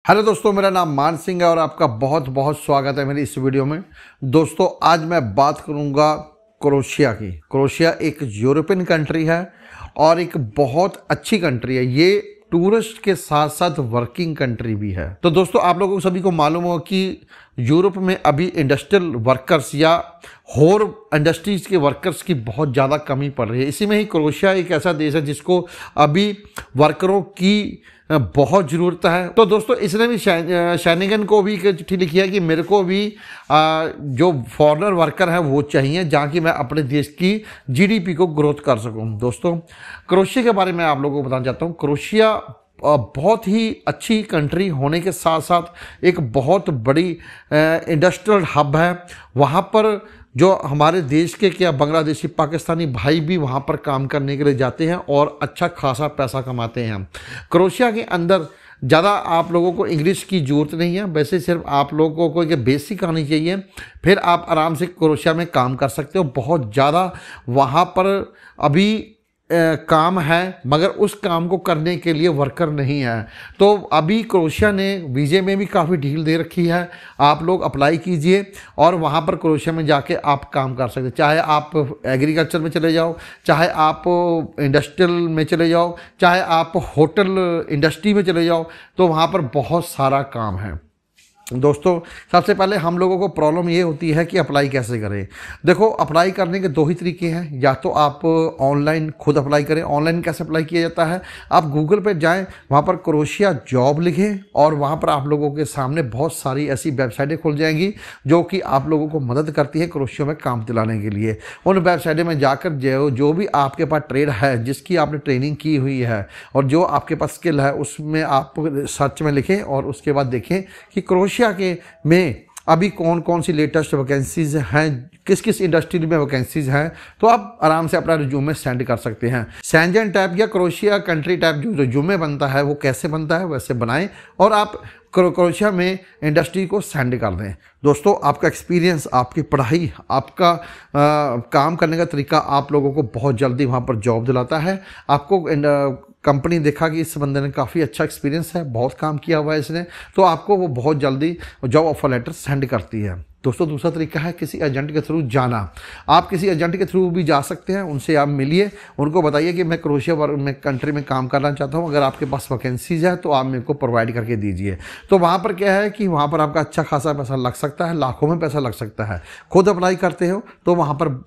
Hello दोस्तों, मेरा नाम मान सिंह है और आपका बहुत बहुत स्वागत है मेरी इस वीडियो में। दोस्तों, आज मैं बात करूंगा क्रोएशिया की। क्रोएशिया एक यूरोपियन कंट्री है और एक बहुत अच्छी कंट्री है। ये टूरिस्ट के साथ साथ वर्किंग कंट्री भी है। तो दोस्तों, आप लोगों को सभी को मालूम हो कि यूरोप में अभी इंडस्ट्रियल वर्कर्स या और इंडस्ट्रीज के वर्कर्स की बहुत ज़्यादा कमी पड़ रही है। इसी में ही क्रोएशिया एक ऐसा देश है जिसको अभी वर्करों की बहुत ज़रूरत है। तो दोस्तों, इसने भी शेनिगन को भी एक चिट्ठी लिखी है कि मेरे को भी जो फॉरेनर वर्कर है वो चाहिए, जहाँ की मैं अपने देश की जीडीपी को ग्रोथ कर सकूँ। दोस्तों, क्रोएशिया के बारे में आप लोगों को बताना चाहता हूँ। क्रोएशिया बहुत ही अच्छी कंट्री होने के साथ साथ एक बहुत बड़ी इंडस्ट्रियल हब है। वहाँ पर जो हमारे देश के क्या बांग्लादेशी पाकिस्तानी भाई भी वहाँ पर काम करने के लिए जाते हैं और अच्छा खासा पैसा कमाते हैं। क्रोएशिया के अंदर ज़्यादा आप लोगों को इंग्लिश की ज़रूरत नहीं है, वैसे सिर्फ आप लोगों को एक बेसिक आनी चाहिए, फिर आप आराम से क्रोएशिया में काम कर सकते हो। बहुत ज़्यादा वहाँ पर अभी काम है, मगर उस काम को करने के लिए वर्कर नहीं है। तो अभी क्रोएशिया ने वीज़े में भी काफ़ी ढील दे रखी है। आप लोग अप्लाई कीजिए और वहाँ पर क्रोएशिया में जाके आप काम कर सकते हैं। चाहे आप एग्रीकल्चर में चले जाओ, चाहे आप इंडस्ट्रियल में चले जाओ, चाहे आप होटल इंडस्ट्री में चले जाओ, तो वहाँ पर बहुत सारा काम है। दोस्तों, सबसे पहले हम लोगों को प्रॉब्लम ये होती है कि अप्लाई कैसे करें। देखो, अप्लाई करने के दो ही तरीके हैं। या तो आप ऑनलाइन खुद अप्लाई करें। ऑनलाइन कैसे अप्लाई किया जाता है, आप गूगल पे जाएं, वहाँ पर क्रोएशिया जॉब लिखें और वहाँ पर आप लोगों के सामने बहुत सारी ऐसी वेबसाइटें खुल जाएंगी जो कि आप लोगों को मदद करती है क्रोएशिया में काम दिलाने के लिए। उन वेबसाइटों में जाकर जो भी आपके पास ट्रेड है, जिसकी आपने ट्रेनिंग की हुई है और जो आपके पास स्किल है, उसमें आप सर्च में लिखें और उसके बाद देखें कि क्रोएशिया के में अभी कौन कौन सी लेटेस्ट वैकेंसीज हैं, किस किस इंडस्ट्री में वैकेंसीज हैं। तो आप आराम से अपना रिज्यूमे सेंड कर सकते हैं। शेंजन टैब या क्रोएशिया कंट्री टैब जो रिज्यूमे बनता है वो कैसे बनता है वैसे बनाएं और आप क्रोएशिया में इंडस्ट्री को सेंड कर दें। दोस्तों, आपका एक्सपीरियंस, आपकी पढ़ाई, आपका काम करने का तरीका आप लोगों को बहुत जल्दी वहाँ पर जॉब दिलाता है। आपको कंपनी देखा कि इस बंदे ने काफ़ी अच्छा एक्सपीरियंस है, बहुत काम किया हुआ है इसने, तो आपको वो बहुत जल्दी जॉब ऑफर लेटर सेंड करती है। दोस्तों, दूसरा तरीका है किसी एजेंट के थ्रू जाना। आप किसी एजेंट के थ्रू भी जा सकते हैं। उनसे आप मिलिए, उनको बताइए कि मैं क्रोएशिया में कंट्री में काम करना चाहता हूं, अगर आपके पास वैकेंसीज है तो आप मेरे को प्रोवाइड करके दीजिए। तो वहाँ पर क्या है कि वहाँ पर आपका अच्छा खासा पैसा लग सकता है, लाखों में पैसा लग सकता है। खुद अप्लाई करते हो तो वहाँ पर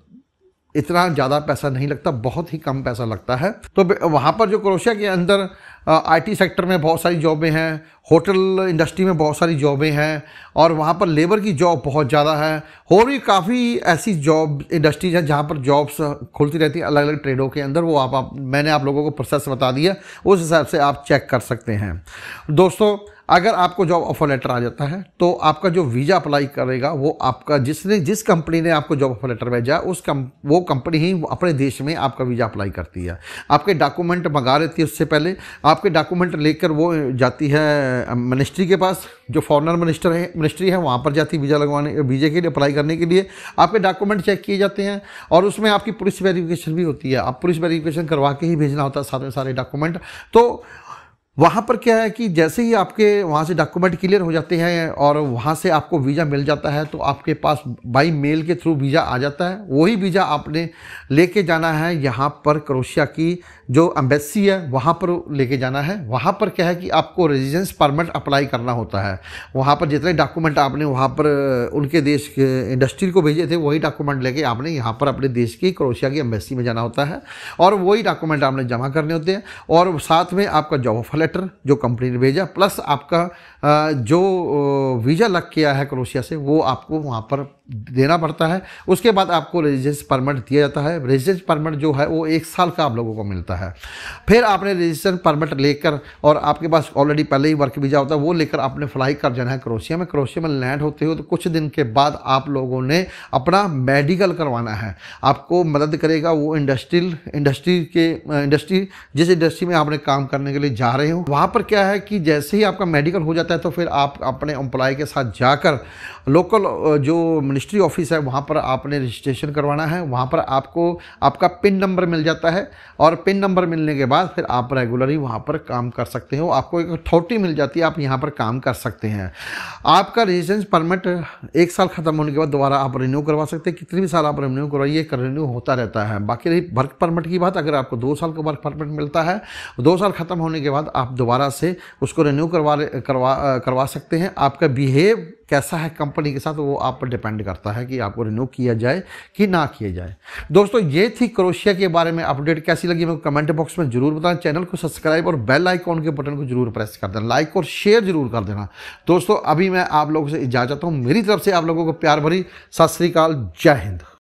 इतना ज़्यादा पैसा नहीं लगता, बहुत ही कम पैसा लगता है। तो वहाँ पर जो क्रोएशिया के अंदर आईटी सेक्टर में बहुत सारी जॉबें हैं, होटल इंडस्ट्री में बहुत सारी जॉबें हैं और वहाँ पर लेबर की जॉब बहुत ज़्यादा है। और भी काफ़ी ऐसी जॉब इंडस्ट्रीज हैं जहाँ पर जॉब्स खुलती रहती हैं अलग अलग ट्रेडों के अंदर। वो मैंने आप लोगों को प्रोसेस बता दिया, उस हिसाब से आप चेक कर सकते हैं। दोस्तों, अगर आपको जॉब ऑफर लेटर आ जाता है तो आपका जो वीज़ा अप्लाई करेगा वो आपका जिस कंपनी ने आपको जॉब ऑफर लेटर भेजा वो कंपनी ही अपने देश में आपका वीज़ा अप्लाई करती है। आपके डॉक्यूमेंट मंगा लेती है। उससे पहले आपके डॉक्यूमेंट लेकर वो जाती है मिनिस्ट्री के पास, जो फॉरेनर मिनिस्ट्री है वहाँ पर जाती है वीज़े के लिए अप्लाई करने के लिए। आपके डॉक्यूमेंट चेक किए जाते हैं और उसमें आपकी पुलिस वेरिफिकेशन भी होती है। आप पुलिस वेरिफिकेशन करवा के ही भेजना होता है साथ में सारे डॉक्यूमेंट। तो वहाँ पर क्या है कि जैसे ही आपके वहाँ से डॉक्यूमेंट क्लियर हो जाते हैं और वहाँ से आपको वीज़ा मिल जाता है तो आपके पास बाई मेल के थ्रू वीज़ा आ जाता है। वही वीज़ा आपने लेके जाना है यहाँ पर क्रोएशिया की जो एम्बेसी है वहाँ पर लेके जाना है। वहाँ पर क्या है कि आपको रेजिडेंस परमिट अप्लाई करना होता है। वहाँ पर जितने डॉक्यूमेंट आपने वहाँ पर उनके देश के इंडस्ट्री को भेजे थे वही डॉक्यूमेंट लेके आपने यहाँ पर अपने देश की क्रोएशिया की एम्बेसी में जाना होता है और वही डॉक्यूमेंट आपने जमा करने होते हैं और साथ में आपका जॉब ऑफर लेटर जो कंपनी ने भेजा प्लस आपका जो वीज़ा लग गया है क्रोएशिया से वो आपको वहाँ पर देना पड़ता है। उसके बाद आपको रेजिडेंस परमिट दिया जाता है। रेजिडेंस परमिट जो है वो 1 साल का आप लोगों को मिलता है। फिर आपने रेजिडेंस परमिट लेकर और आपके पास ऑलरेडी पहले ही वर्क वीज़ा होता है वो लेकर आपने फ्लाई कर जाना है क्रोएशिया में। क्रोएशिया में लैंड होते हो तो कुछ दिन के बाद आप लोगों ने अपना मेडिकल करवाना है। आपको मदद करेगा वो इंडस्ट्री जिस इंडस्ट्री में आपने काम करने के लिए जा रहे हो। वहाँ पर क्या है कि जैसे ही आपका मेडिकल हो जाता है तो फिर आप अपने एम्प्लॉय के साथ जाकर लोकल जो मिनिस्ट्री ऑफिस है वहाँ पर आपने रजिस्ट्रेशन करवाना है। वहाँ पर आपको आपका पिन नंबर मिल जाता है और पिन नंबर मिलने के बाद फिर आप रेगुलरली वहाँ पर काम कर सकते हो। आपको एक अथॉरिटी मिल जाती है, आप यहाँ पर काम कर सकते हैं। आपका रेजिडेंस परमिट 1 साल ख़त्म होने के बाद दोबारा आप रिन्यू करवा सकते हैं। कितनी भी साल आप रिन्यू करवाइए, रिन्यू होता रहता है। बाकी रही वर्क परमिट की बात, अगर आपको 2 साल का वर्क परमिट मिलता है, 2 साल ख़त्म होने के बाद आप दोबारा से उसको रिन्यू करवा सकते हैं। आपका बिहेव कैसा है कंपनी के साथ वो आप पर डिपेंड करता है कि आपको रिन्यू किया जाए कि ना किया जाए। दोस्तों ये थी क्रोएशिया के बारे में अपडेट। कैसी लगी मेरे को कमेंट बॉक्स में जरूर बताएं। चैनल को सब्सक्राइब और बेल आइकॉन के बटन को जरूर प्रेस कर देना, लाइक और शेयर जरूर कर देना। दोस्तों अभी मैं आप लोगों से इजाजत हूं, मेरी तरफ से आप लोगों को प्यार भरी सत श्री अकाल, जय हिंद।